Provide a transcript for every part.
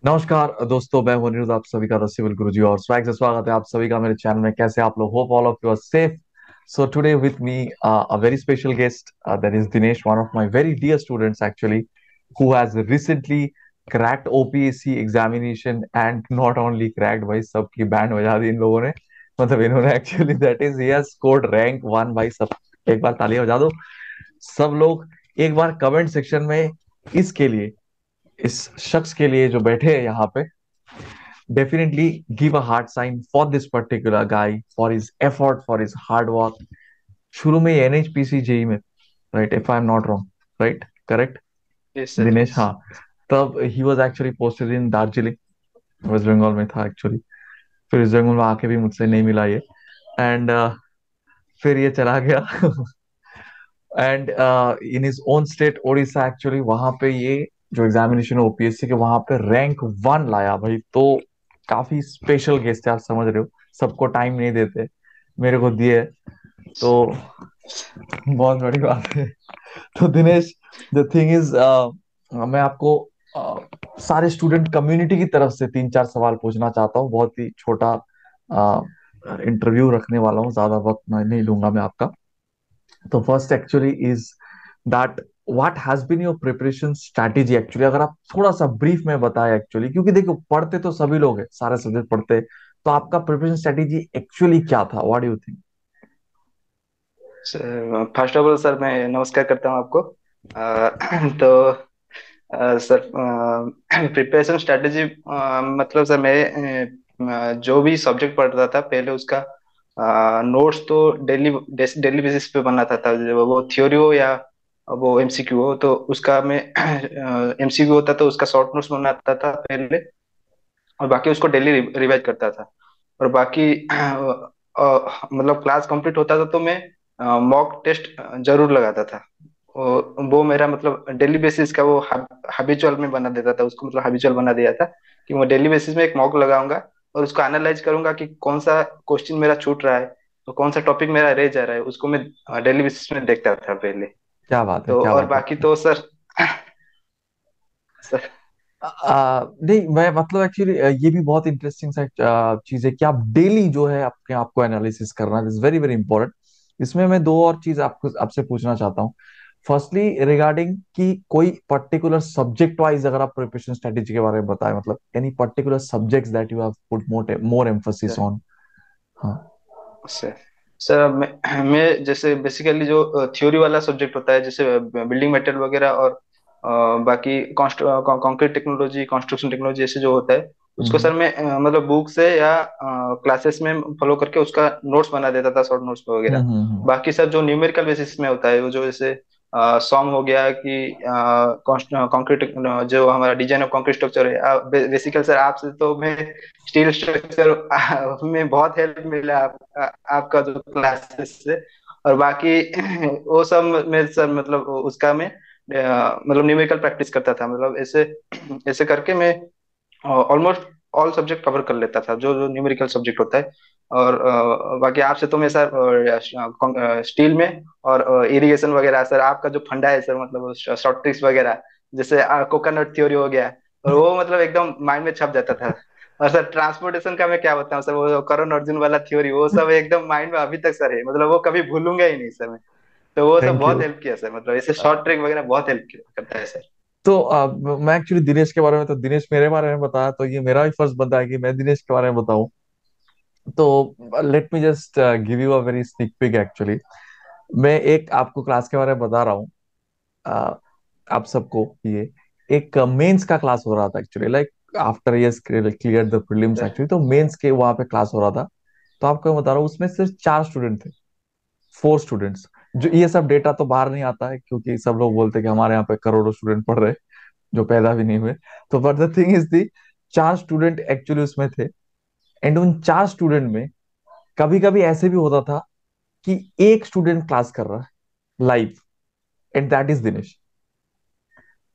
नमस्कार दोस्तों, मैं हूं अनिरुद्ध, आप सभी का सिविल गुरुजी और स्वैग से स्वागत है आप सभी का मेरे चैनल में। कैसे आप लोग? Hope all of you are safe. So today with me a very special guest, that is Dinesh, one of my very dear students actually, who has recently cracked OPSC examination and not only cracked भाई, सबकी band बजा दी इन लोगों ने। मतलब इन्होंने actually that is he has scored rank 1 भाई। सब एक बार तालियां बजा दो सब लोग, एक बार कमेंट सेक्शन में इसके लिए, इस शख्स के लिए जो बैठे हैं यहाँ पे, definitely give a hard sign for this particular guy, for his effort, for his hard work. शुरू में एनएचपीसी जेई में, right, if I am not wrong, right, correct yes sir, Dinesh? Yes. हाँ। तब ही was actually posted in Darjeeling, west Bengal में था actually. फिर इस बंगाल में आके भी मुझसे नहीं मिला ये, एंड फिर ये चला गया and in his own state Odisha actually, वहां पे ये जो एग्जामिनेशन ओपीएससी के, वहां पे रैंक 1 लाया भाई। तो काफी स्पेशल गेस्ट है, आप समझ रहे हो, सबको टाइम नहीं देते, मेरे को दिए, तो बहुत बड़ी बात है। तो दिनेश, द थिंग इज, मैं आपको सारे स्टूडेंट कम्युनिटी की तरफ से तीन चार सवाल पूछना चाहता हूँ। बहुत ही छोटा इंटरव्यू रखने वाला हूँ, ज्यादा वक्त मैं नहीं लूंगा मैं आपका। तो first actually is that what has been your preparation strategy actually, अगर आप थोड़ा सा ब्रीफ में बताएं एक्चुअली, क्योंकि देखो पढ़ते तो सभी लोग हैं, सारे सब्जेक्ट पढ़ते हैं, तो आपका प्रिपरेशन स्ट्रैटेजी एक्चुअली क्या था? What do you think? First of all sir, मैं नमस्कार करता हूँ आपको। तो सर, प्रिपरेशन स्ट्रेटेजी मतलब सर मैं जो भी सब्जेक्ट पढ़ रहा था पहले उसका नोट्स तो डेली डेली बेसिस पे बनाता था। वो थ्योरी हो या वो एमसीक्यू हो, तो उसका मैं एमसीक्यू होता तो उसका शॉर्ट नोट्स बनाता था पहले, और बाकी उसको डेली रिवाइज करता था। और बाकी मतलब क्लास कंप्लीट होता था तो मैं मॉक टेस्ट जरूर लगाता था। वो मेरा मतलब डेली बेसिस का वो हैबिचुअल में बना देता था उसको, मतलब हैबिचुअल बना दिया था कि मैं डेली बेसिस में एक मॉक लगाऊंगा और उसको एनालाइज करूंगा कि कौन सा क्वेश्चन मेरा छूट रहा है, तो कौन सा टॉपिक मेरा रह जा रहा है, उसको मैं डेली बेसिस में देखता था पहले। क्या बात है, तो क्या और बात है। बाकी तो सर सर नहीं, मैं मतलब एक्चुअली ये भी बहुत इंटरेस्टिंग सा चीज है कि आप डेली जो है अपने आप को एनालिसिस करना इज वेरी वेरी इंपॉर्टेंट। इसमें मैं दो और चीज आपको आपसे पूछना चाहता हूँ। फर्स्टली रिगार्डिंग कि कोई पर्टिकुलर सब्जेक्ट वाइज अगर आप प्रिपरेशन स्ट्रेटेजी के बारे में बताएं, मतलब any particular subjects that you have put more more emphasis on. हाँ। सर सर मैं जैसे बेसिकली जो थ्योरी वाला सब्जेक्ट होता है, जैसे बिल्डिंग मटेरियल वगैरह और बाकी कंक्रीट टेक्नोलॉजी, कंस्ट्रक्शन टेक्नोलॉजी ऐसे जो होता है, उसको हम्म सर मैं मतलब बुक से या क्लासेस में फॉलो करके उसका नोट्स बना देता था, शॉर्ट नोट्स वगैरह। हम्म। बाकी सब जो न्यूमेरिकल बेसिस में होता है, वो जो जैसे सॉम हो गया कि कंक्रीट, जो हमारा डिजाइन ऑफ कंक्रीट स्ट्रक्चर है, बेसिकल सर आपसे तो मैं स्टील स्ट्रक्चर में बहुत हेल्प मिला आपका जो क्लासेस से। और बाकी वो सब में सर मतलब उसका मैं मतलब न्यूमेरिकल प्रैक्टिस करता था, मतलब ऐसे ऐसे करके मैं ऑलमोस्ट ऑल सब्जेक्ट कवर कर लेता था जो जो न्यूमेरिकल सब्जेक्ट होता है। और बाकी आपसे तो मैं सर स्टील में और इरिगेशन वगैरह, सर आपका जो फंडा है सर, मतलब शॉर्ट ट्रिक्स वगैरह, जैसे कोकोनट थ्योरी हो गया, और वो मतलब एकदम माइंड में छप जाता था। और सर ट्रांसपोर्टेशन का मैं क्या बताऊं सर, वो करण अर्जुन वाला थ्योरी, वो सब एकदम माइंड में अभी तक सर है, मतलब वो कभी भूलूंगा ही नहीं सर मैं। तो वो सब थैंक बहुत यू। हेल्प किया सर, मतलब ऐसे शॉर्ट ट्रिक वगैरह बहुत हेल्प करता है सर। तो मैं एक्चुअली दिनेश के बारे में, तो दिनेश मेरे बारे में बताया, तो ये मेरा भी फर्ज बनता है कि मैं दिनेश के बारे में बताऊं। तो let me just give you a very sneak pick actually. मैं एक आपको क्लास के बारे में बता रहा हूँ, uh, आप सबको। ये एक मेंस का क्लास हो रहा था actually, like after yes clear the prelims sir actually, तो मेंस के वहां पे क्लास हो रहा था। तो आपको मैं बता रहा हूँ, उसमें सिर्फ 4 स्टूडेंट थे, 4 स्टूडेंट्स। जो ये सब डेटा तो बाहर नहीं आता है, क्योंकि सब लोग बोलते हैं कि हमारे यहाँ पे करोड़ों स्टूडेंट पढ़ रहे हैं जो पैदा भी नहीं हुए। तो but the thing is the, 4 student actually उसमें थे। एंड उन 4 स्टूडेंट में कभी कभी ऐसे भी होता था कि एक स्टूडेंट क्लास कर रहा है live, and that is Dinesh.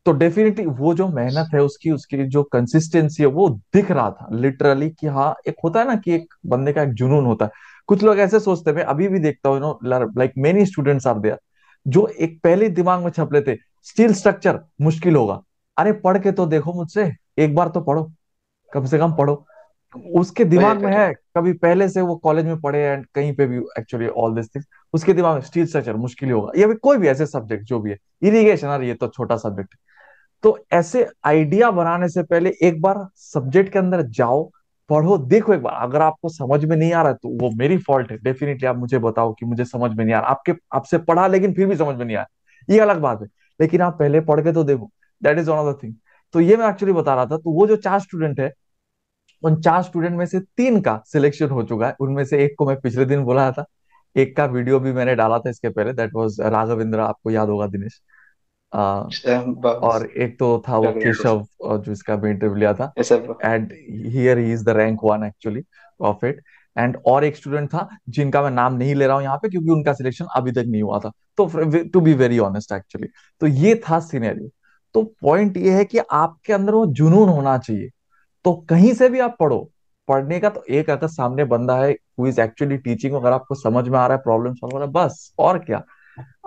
तो डेफिनेटली वो जो मेहनत है उसकी उसकी जो कंसिस्टेंसी है वो दिख रहा था लिटरली, कि हाँ, एक होता है ना कि एक बंदे का एक जुनून होता है। कुछ लोग ऐसे सोचते हैं, मैं अभी भी देखता हूँ, like many students are there, जो एक पहले दिमाग में छप लेते, स्टील स्ट्रक्चर मुश्किल होगा। अरे पढ़ के तो देखो मुझसे, एक बार तो पढ़ो। कम से कम पढ़ो। उसके वही दिमाग में करें। है, कभी पहले से वो कॉलेज में पढ़े एंड कहीं पे भी एक्चुअली ऑल दिस थिंग्स, उसके दिमाग में स्टील स्ट्रक्चर मुश्किल ही होगा, या फिर कोई भी ऐसे सब्जेक्ट जो भी है, इरिगेशन, अरे ये तो छोटा सब्जेक्ट। तो ऐसे आइडिया बनाने से पहले एक बार सब्जेक्ट के अंदर जाओ, पढ़ो, देखो एक बार, अगर आपको समझ में नहीं आ रहा है तो वो मेरी फॉल्ट है, डेफिनेटली आप मुझे बताओ कि मुझे समझ में नहीं आ रहा, आपके आपसे पढ़ा लेकिन फिर भी समझ में नहीं आया, ये अलग बात है। लेकिन आप पहले पढ़ के तो देखो, that is one of the thing. तो ये मैं एक्चुअली बता रहा था, तो वो जो 4 स्टूडेंट है, उन 4 स्टूडेंट में से 3 का सिलेक्शन हो चुका है, उनमें से एक को मैं पिछले दिन बुलाया था, एक का वीडियो भी मैंने डाला था इसके पहले, दैट वाज राघवेंद्र, आपको याद होगा, दिनेश। बस और एक तो था वो बढ़िया है केशव, जो इसका भी इंटरव्यू लिया था, ये सब। And here he is the rank one actually of it. And और एक स्टूडेंट था जिनका मैं नाम नहीं ले रहा हूँ यहाँ पे, क्योंकि उनका सिलेक्शन अभी तक नहीं हुआ था, तो to be very honest actually. तो ये था सिनेरियो। तो पॉइंट ये है कि आपके अंदर वो जुनून होना चाहिए। तो कहीं से भी आप पढ़ो, पढ़ने का तो एक, अगर सामने बंदा है हु इज एक्चुअली टीचिंग, अगर आपको समझ में आ रहा है, प्रॉब्लम सॉल्व हो रहा है, बस और क्या।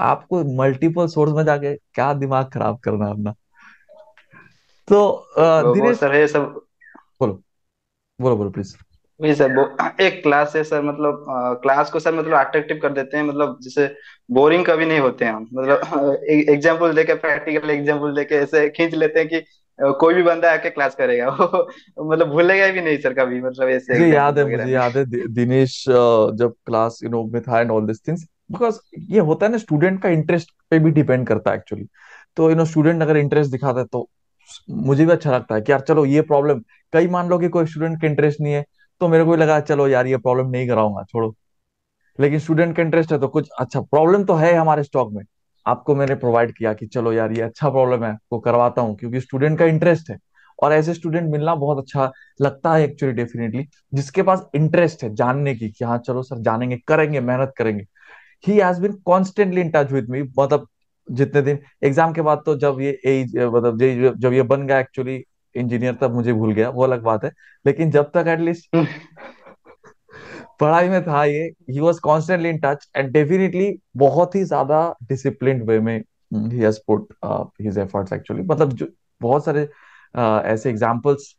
आपको मल्टीपल सोर्स में जाके क्या दिमाग खराब करना है अपना। तो वो दिनेश, सर है सब। बोलो, बोलो बोलो प्लीज। वही सर, वो एक क्लास है सर, मतलब क्लास को सर मतलब अट्रैक्टिव कर देते हैं, मतलब जैसे बोरिंग कभी नहीं होते हैं हम, मतलब एग्जाम्पल देके, प्रैक्टिकल एग्जाम्पल देके ऐसे खींच लेते हैं कि कोई भी बंदा आके क्लास करेगा वो मतलब भूलेगा भी नहीं सर कभी, मतलब ऐसे मुझे याद एग्जाम्पल है, वगैरह मुझे में। याद है दिनेश, जब क्लास में था and all this things, because ये होता है ना, स्टूडेंट का इंटरेस्ट पे भी डिपेंड करता है एक्चुअली। तो स्टूडेंट अगर इंटरेस्ट दिखाता है तो मुझे भी अच्छा लगता है कि यार चलो ये प्रॉब्लम, कई मान लो कि कोई स्टूडेंट का इंटरेस्ट नहीं है, तो मेरे को भी लगा चलो यार ये प्रॉब्लम नहीं कराऊंगा, छोड़ो। लेकिन स्टूडेंट का इंटरेस्ट है तो कुछ अच्छा प्रॉब्लम तो है हमारे स्टॉक में, आपको मैंने प्रोवाइड किया कि चलो यार ये अच्छा प्रॉब्लम है, आपको करवाता हूँ, क्योंकि स्टूडेंट का इंटरेस्ट है। और ऐसे स्टूडेंट मिलना बहुत अच्छा लगता है एक्चुअली, डेफिनेटली, जिसके पास इंटरेस्ट है जानने की कि हाँ चलो सर जानेंगे, करेंगे, मेहनत करेंगे। He has been constantly in touch with me, मतलब जितने दिन एग्जाम के बाद, तो जब ये एज, मतलब जब ये बन गया एक्चुअली इंजीनियर, तब मुझे भूल गया, वो अलग बात है। लेकिन जब तक एटलीस्ट पढ़ाई में था ये, he was constantly in touch and definitely बहुत ही ज्यादा डिसिप्लिन्ड वे में he has put his efforts actually, मतलब जो बहुत सारे ऐसे एग्जांपल्स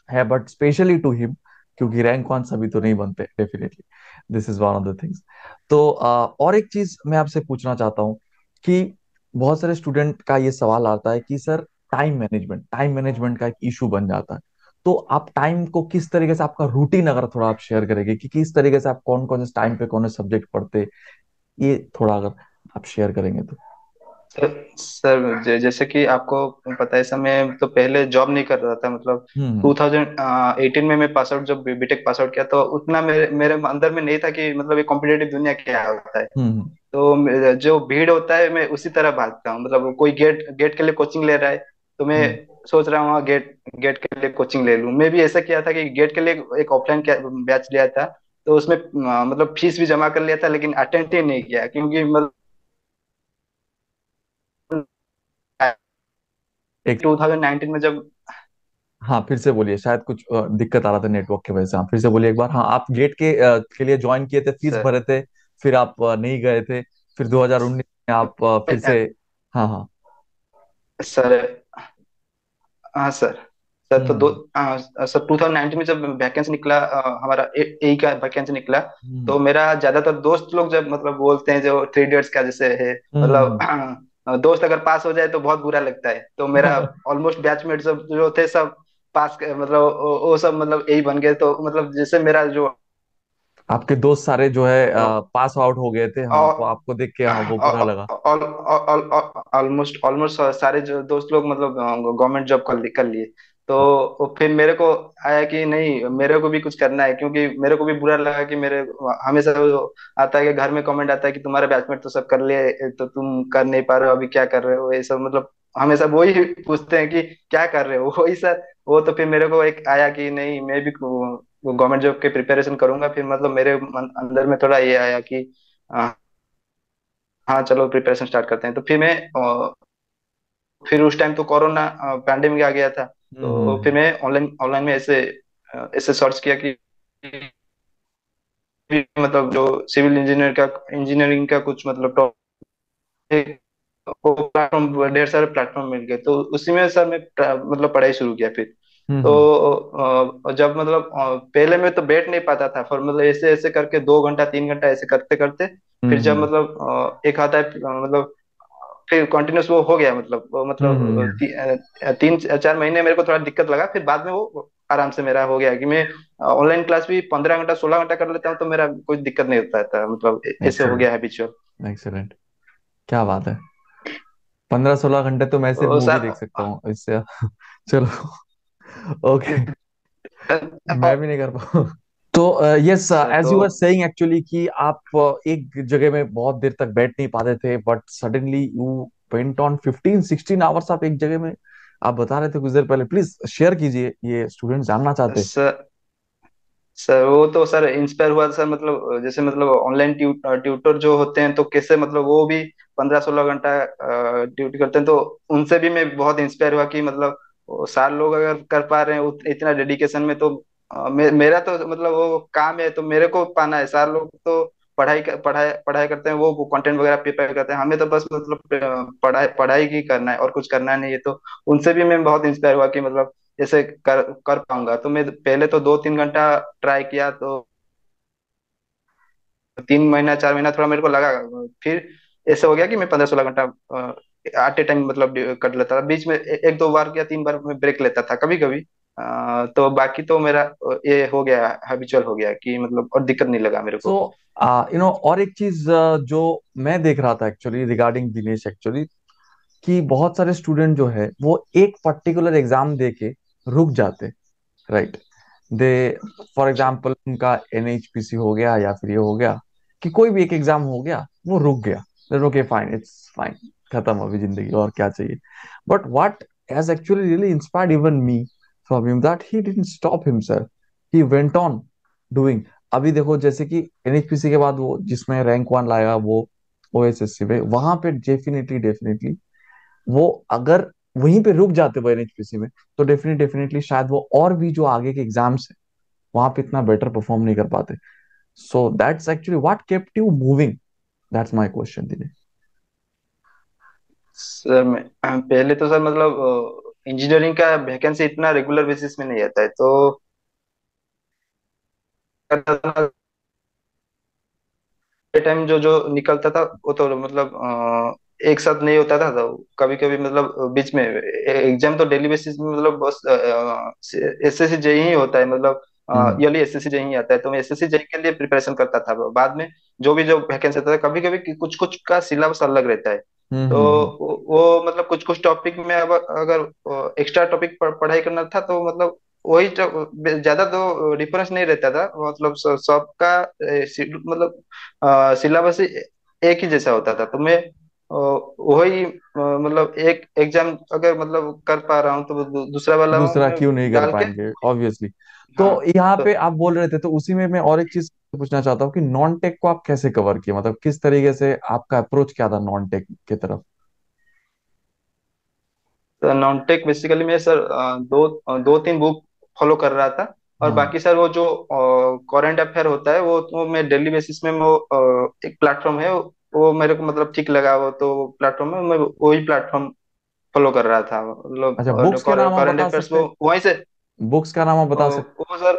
है, बट स्पेशली टू हिम, क्योंकि रैंक वन सभी तो नहीं बनते definitely, this is one of the things. तो और एक चीज मैं आपसे पूछना चाहता हूँ कि बहुत सारे स्टूडेंट का ये सवाल आता है कि सर टाइम मैनेजमेंट का एक इशू बन जाता है। तो आप टाइम को किस तरीके से, आपका रूटीन अगर थोड़ा आप शेयर करेंगे कि किस तरीके से आप कौन कौन से टाइम पे कौन से सब्जेक्ट पढ़ते, ये थोड़ा अगर आप शेयर करेंगे तो। सर सर, जैसे कि आपको पता है सर, मैं तो पहले जॉब नहीं कर रहा था, मतलब हम्म 2018 में मैं पास आउट, जब बीटेक पास आउट किया, तो उतना मेरे मेरे अंदर में नहीं था कि मतलब ये कॉम्पिटेटिव दुनिया क्या होता है। हम्म तो जो भीड़ होता है मैं उसी तरह भागता हूँ, मतलब कोई गेट गेट के लिए कोचिंग ले रहा है, तो मैं हम्म सोच रहा हूँ हाँ, गेट गेट के लिए कोचिंग ले लूँ। मैं भी ऐसा किया था कि गेट के लिए एक ऑफलाइन बैच लिया था, तो उसमें मतलब फीस भी जमा कर लिया था, लेकिन अटेंड ही नहीं किया, क्योंकि मतलब एक, 2019 में जब हाँ फिर से बोलिए, शायद कुछ दिक्कत आ रहा था नेटवर्क की वजह से, हाँ फिर से बोलिए एक बार। हाँ, आप गेट के लिए ज्वाइन किए थे, फीस सर भरे थे, फिर आप नहीं गए थे, फिर 2019 में आप फिर से। हाँ हाँ। सर हाँ सर। सर तो हम्म सर 2019 में जब वैकेंसी निकला, हमारा ए का वैकेंसी निकला, हम्म तो मेरा ज्यादातर दोस्त लोग जब मतलब बोलते हैं, जो 3 इडियट्स का जैसे है, मतलब हम्म दोस्त अगर पास हो जाए तो बहुत बुरा लगता है, तो मेरा ऑलमोस्ट बैचमेट सब जो थे सब मतलब वो सब मतलब यही बन गए, तो मतलब जैसे मेरा जो आपके दोस्त सारे जो है पास आउट हो गए थे, हाँ, तो आपको देख के हाँ वो बुरा लगा। ऑलमोस्ट ऑलमोस्ट सारे जो दोस्त लोग मतलब गवर्नमेंट जॉब कर लिए। तो फिर मेरे को आया कि नहीं, मेरे को भी कुछ करना है, क्योंकि मेरे को भी बुरा लगा कि मेरे हमेशा वो आता है कि घर में कमेंट आता है कि तुम्हारे बैचमेट तो सब कर लिए, तो तुम कर नहीं पा रहे हो, अभी क्या कर रहे हो, ये सब मतलब हमेशा वही पूछते हैं कि क्या कर रहे हो वही सर। वो तो फिर मेरे को एक आया कि नहीं, मैं भी गवर्नमेंट जॉब के प्रिपरेशन करूंगा, फिर मतलब मेरे अंदर में थोड़ा ये आया कि हाँ चलो प्रिपरेशन स्टार्ट करते हैं। तो फिर मैं फिर उस टाइम तो कोरोना पैंडेमिक आ गया था, तो फिर हम्म। मैं ऑनलाइन ऑनलाइन में ऐसे ऐसे सर्च किया कि मतलब जो सिविल इंजीनियरिंग का कुछ मतलब टॉपिक, वो प्लेटफॉर्म, ढेर सारे प्लेटफॉर्म मिल गए, तो उसी में सर मैं मतलब पढ़ाई शुरू किया फिर। तो हम्म। जब मतलब पहले मैं तो बैठ नहीं पाता था, फिर मतलब ऐसे ऐसे करके 2 घंटा 3 घंटा ऐसे करते करते फिर जब हम्म। मतलब एक आता है मतलब फिर कंटिन्यूस वो हो गया, मतलब वो हम्म। मतलब 3 4 महीने मेरे को थोड़ा दिक्कत लगा, फिर बाद में वो आराम से मेरा हो गया कि मैं ऑनलाइन क्लास भी 15 घंटा 16 घंटा कर लेता हूँ, तो मेरा कोई दिक्कत नहीं होता था, मतलब ऐसे हो गया एक्सेलेंट। है हैबिचुअल। एक्सेलेंट। क्या बात है। 15-16 घंटे तो मैं सिर्फ तो मूवी सर देख सकता हूँ इससे। चलो। ओके। मैं भी नहीं कर पाऊँ। तो यस, एज तो यू आर सेइंग एक्चुअली कि आप एक जगह में बहुत देर तक बैठ नहीं पाते थे, but suddenly you went on 15-16 hours आप एक जगह में। आप बता रहे थे कुछ देर पहले, प्लीज शेयर कीजिए, ये स्टूडेंट जानना चाहते हैं। सर सर वो तो सर इंस्पायर हुआ सर, मतलब जैसे मतलब ऑनलाइन ट्यूटर जो होते हैं तो कैसे मतलब वो भी 15 16 घंटा ड्यूटी करते हैं, तो उनसे भी मैं बहुत इंस्पायर हुआ कि मतलब वो 60 लोग अगर कर पा रहे हैं इतना डेडिकेशन में, तो मेरा तो मतलब वो काम है, तो मेरे को पाना है। 60 लोग तो पढ़ाई पढ़ाई करते हैं, वो कंटेंट वगैरह प्रिपेयर करते हैं, हमें तो बस मतलब पढ़ाई पढ़ाई ही करना है और कुछ करना नहीं है। तो उनसे भी मैं बहुत इंस्पायर हुआ कि मतलब जैसे कर कर पाऊंगा। तो मैं पहले तो 2 3 घंटा ट्राई किया, तो 3 महीना 4 महीना थोड़ा मेरे को लगा, फिर ऐसा हो गया कि मैं 15 16 घंटा आटे टाइम मतलब कर लेता था। बीच में एक दो बार या 3 बार मैं ब्रेक लेता था कभी कभी। तो बाकी तो मेरा ये हो गया, हैबिचुअल हो गया कि मतलब और दिक्कत नहीं लगा मेरे सो को। और एक चीज जो मैं देख रहा था एक्चुअली रिगार्डिंग दिनेश एक्चुअली, कि बहुत सारे स्टूडेंट जो है वो एक पर्टिकुलर एग्जाम दे के रुक जाते, राइट। दे, फॉर अच्छा। एग्जाम्पल उनका एनएचपीसी हो गया या फिर ये हो गया कि कोई भी एक एग्जाम हो गया, वो रुक गया, ओके फाइन, इट्स फाइन, खत्म अभी जिंदगी, और क्या चाहिए। But what has actually really inspired even me from him, that he didn't stop himself, he went on doing. अभी देखो, जैसे कि एनएचपीसी के बाद वो जिसमें रैंक वन लाएगा, वो ओएसएससी पे, वहां पे डेफिनेटली डेफिनेटली वो अगर वहीं पे रुक जाते वो एनएचपीसी में, तो डेफिनेटली शायद वो और भी जो आगे के एग्जाम्स है वहां पे इतना बेटर परफॉर्म नहीं कर पाते। So that's actually what kept you moving, that's my question Dinesh. Sir मैं पहले तो सर मतलब इंजीनियरिंग का वैकेंसी इतना रेगुलर बेसिस में नहीं आता है, तो टाइम जो जो निकलता था वो तो मतलब एक साथ नहीं होता था, तो कभी कभी मतलब बीच में एग्जाम तो डेली बेसिस में मतलब बस एसएससी जेई ही होता है, मतलब हम्म। ईयरली एसएससी जेई ही आता है, तो मैं एसएससी जेई के लिए प्रिपरेशन करता था। बाद में जो भी जो वैकेंसी आता था, कभी कभी कुछ कुछ का सिलेबस अलग रहता है, तो वो मतलब कुछ कुछ टॉपिक में अब अगर एक्स्ट्रा टॉपिक पढ़ाई करना था, तो मतलब वही ज्यादा तो डिफरेंस नहीं रहता था, मतलब सबका मतलब सिलेबस एक ही जैसा होता था। तो मैं वही मतलब एक एग्जाम अगर मतलब कर पा रहा हूँ, तो दूसरा वाला दूसरा मैं क्यों नहीं कर डाल के। पाएंगे, ऑब्वियसली। तो हाँ। यहाँ तो पे आप बोल रहे थे, तो उसी में मैं और एक चीज पूछना चाहता हूँ कि नॉन टेक को आप कैसे कवर किए, मतलब किस तरीके से आपका अप्रोच क्या था नॉन टेक की तरफ। तो नॉन टेक बेसिकली मैं सर दो तीन बुक फॉलो कर रहा था, और हाँ। बाकी सर वो जो करंट अफेयर होता है वो मैं डेली बेसिस में वो एक प्लेटफॉर्म है, वो मेरे को मतलब ठीक लगा, वो तो प्लेटफॉर्म है, मैं वही प्लेटफॉर्म फॉलो कर रहा था, मतलब अच्छा, बुक्स के नाम आप करंट बता अफेयर्स सकते वो हैं? वहीं से। बुक्स का नाम आप बता सकते वो सर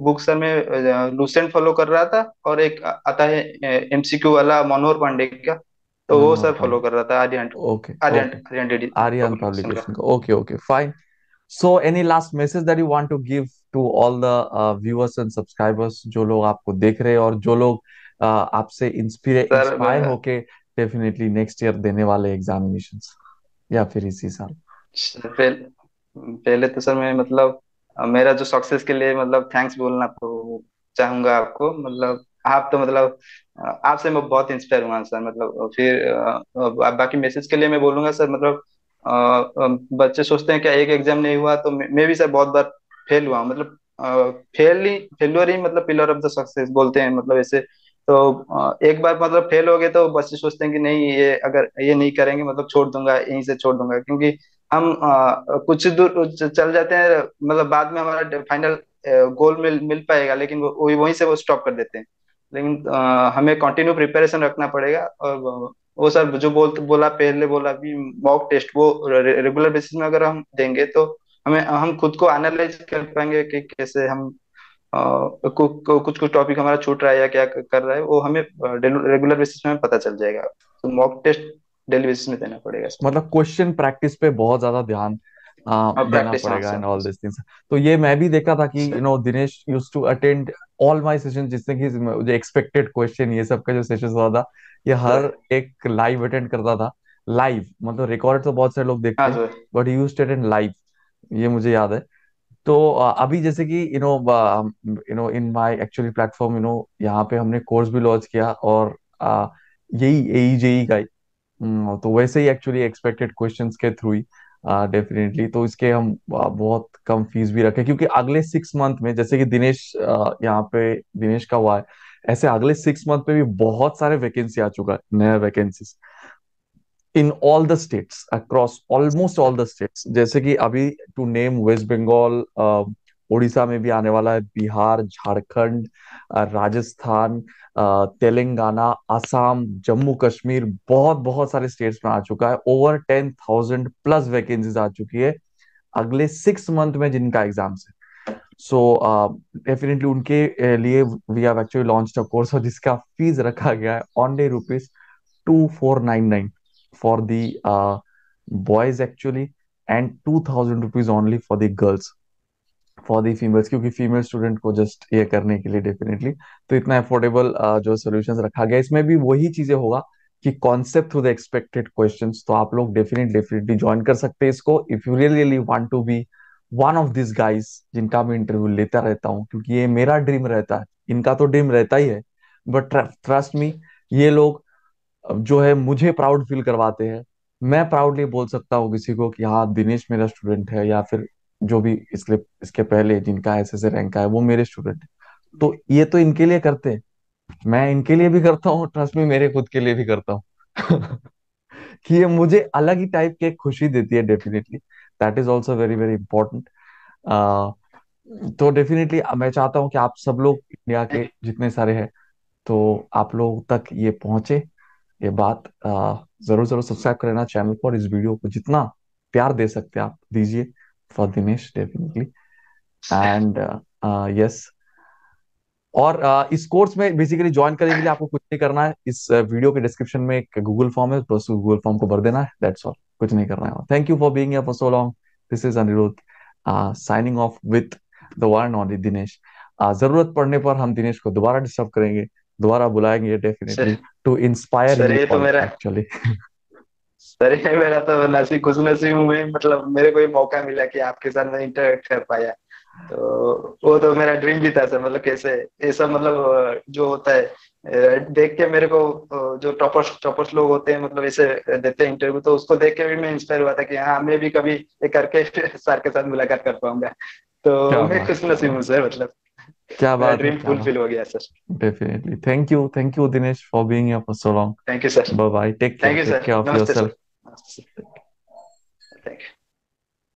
बुक सर में लूसेंट फॉलो कर रहा था, और एक आता है एमसीक्यू वाला मनोहर पांडे का, हैं? तो वो मनोहर सर फॉलो पांडे। कर रहा था Aryan okay. Okay. Aryan Reddy Aryan publication का। पब्लिकेशन का, okay okay fine. So any last message that you want to give to all the viewers and subscribers, जो लोग आपको देख रहे हैं और जो लोग आपसे सर इंस्पायर होके डेफिनेटली नेक्स्ट ईयर देने वाले एग्जामिनेशंस, या फिर इसी साल। पहले पहले तो सर मैं मतलब मेरा जो सक्सेस के लिए मतलब थैंक्स बोलना तो चाहूंगा आपको, मतलब आप तो मतलब आपसे मैं बहुत इंस्पायर हुआ सर, मतलब फिर बाकी मैसेज के लिए मैं बोलूंगा सर, मतलब बच्चे सोचते हैं कि एक एग्जाम नहीं हुआ, तो मैं भी सर बहुत बार फेल हुआ हूं, मतलब फेल्यूर ही मतलब पिलर ऑफ द सक्सेस बोलते हैं, मतलब ऐसे। तो एक बार मतलब फेल हो गए तो बच्चे सोचते हैं कि नहीं, ये अगर ये नहीं करेंगे मतलब छोड़ दूंगा, यहीं से छोड़ दूंगा, क्योंकि हम कुछ दूर चल जाते हैं, मतलब बाद में हमारा फाइनल गोल मिल पाएगा, लेकिन वहीं से वो स्टॉप कर देते हैं। लेकिन हमें कंटिन्यू प्रिपरेशन रखना पड़ेगा, और वो सर जो बोला पहले बोला भी, मॉक टेस्ट वो रेगुलर बेसिस में अगर हम देंगे, तो हम खुद को एनालाइज कर पाएंगे कि कैसे हम कुछ कुछ टॉपिक हमारा छूट रहा है या क्या कर रहा है, वो हमें रेगुलर बेसिस में हमें पता चल जाएगा। तो मॉक टेस्ट डेली बेसिस में देना पड़ेगा सर। मतलब क्वेश्चन प्रैक्टिस पे बहुत ज्यादा ध्यान और देना प्रैक्टिस, हाँ पड़ेगा and sir. All this things. तो ये मैं भी देखा था कि sir. Dinesh used to attend all my session, जिससे कि मुझे एक्सपेक्टेड क्वेश्चन ये सब का जो सेशन हुआ था, ये हर सर। एक लाइव अटेंड करता था। लाइव मतलब रिकॉर्ड तो बहुत सारे लोग हाँ देखते हैं, sir. But he used to attend live, ये मुझे याद है। तो अभी जैसे कि इन माय एक्चुअली प्लेटफॉर्म, यहाँ पे हमने कोर्स भी लॉन्च किया, और यही AEJE का ही। तो वैसे ही एक्चुअली एक्सपेक्टेड क्वेश्चंस के थ्रू ही डेफिनेटली, तो इसके हम बहुत कम फीस भी रखे, क्योंकि अगले 6 मंथ में, जैसे कि दिनेश यहाँ पे दिनेश का हुआ है, ऐसे अगले 6 मंथ में भी बहुत सारे वैकेंसी आ चुका है, नया vacancies in all the states, across almost all the states. जैसे कि अभी to name west Bengal, Orissa में भी आने वाला है, बिहार, झारखंड, राजस्थान, तेलंगाना, असम, जम्मू कश्मीर, बहुत बहुत सारे स्टेट्स में आ चुका है। ओवर 10,000+ वैकेंसीज आ चुकी है अगले 6 मंथ में जिनका एग्जाम्स है। सो डेफिनेटली उनके लिए we have actually launched a course, और जिसका फीस रखा गया है only ₹2499 for the boys actually, and 2,000 rupees only for the girls, for the females, क्योंकि फीमेल स्टूडेंट को जस्ट ये करने के लिए डेफिनेटली। तो इतना अफोर्डेबल जो सॉल्यूशंस रखा गया, इसमें भी वही चीजें होगा कि concept through the expected questions. तो आप लोग डेफिनेटली ज्वाइन कर सकते हैं इसको, if you really really want to be one of this guys जिनका मैं इंटरव्यू लेता रहता हूँ, क्योंकि ये मेरा ड्रीम रहता है, इनका तो ड्रीम रहता ही है, बट ट्रस्ट मी, ये लोग जो है मुझे प्राउड फील करवाते हैं। मैं प्राउडली बोल सकता हूँ किसी को कि हाँ, दिनेश मेरा स्टूडेंट है, या फिर जो भी इसके पहले जिनका ऐसे रैंक है वो मेरे स्टूडेंट है। तो ये तो इनके लिए करते हैं, मैं इनके लिए भी करता हूँ, ट्रस्ट में मेरे खुद के लिए भी करता हूँ। कि ये मुझे अलग ही टाइप की एक खुशी देती है definitely, that is also very very important. तो डेफिनेटली मैं चाहता हूँ कि आप सब लोग इंडिया के जितने सारे हैं, तो आप लोग तक ये पहुंचे, ये बात। जरूर जरूर सब्सक्राइब कर लेना चैनल को, और इस वीडियो को जितना प्यार दे सकते हैं आप दीजिए, for Dinesh definitely. And yes, और इस कोर्स में बेसिकली ज्वाइन करने के लिए आपको कुछ नहीं करना है, इस वीडियो के डिस्क्रिप्शन में एक गूगल फॉर्म है, बस गूगल फॉर्म को भर देना है, दैट्स ऑल, कुछ नहीं करना है। Thank you for being here for so long. This is Anirudh, signing off with the one and only Dinesh. जरूरत पड़ने पर हम दिनेश को दोबारा डिस्टर्ब करेंगे, दोबारा बुलाएंगे sir. Definitely, to inspire sir you ये तो ऑल मेरा एक्चुअली। सर ये मेरा तो नसीब, खुश नसीब हूँ मैं, मतलब मेरे को ये मौका मिला कि आपके साथ मैं इंटरेक्ट कर पाया। तो वो तो मेरा ड्रीम भी था सर, मतलब कैसे ये सब, मतलब जो होता है देख के मेरे को, जो टॉपर्स टॉपर्स लोग होते हैं, मतलब ऐसे देते हैं इंटरव्यू, तो उसको देख के भी मैं इंस्पायर हुआ था कि हाँ, मैं भी कभी ये करके सर के साथ मुलाकात कर पाऊंगा। तो क्या मैं बात, खुश क्या नसीब बात, हूँ सर, मतलब क्या मेरा बात है, ड्रीम क्या बात। फुलफिल हो गया sir. Definitely, thank you Dinesh for being here for so long. Thank you sir. Bye bye, thank you take sir, care of namaste yourself. Sir. नमस्ते सर। Thank you.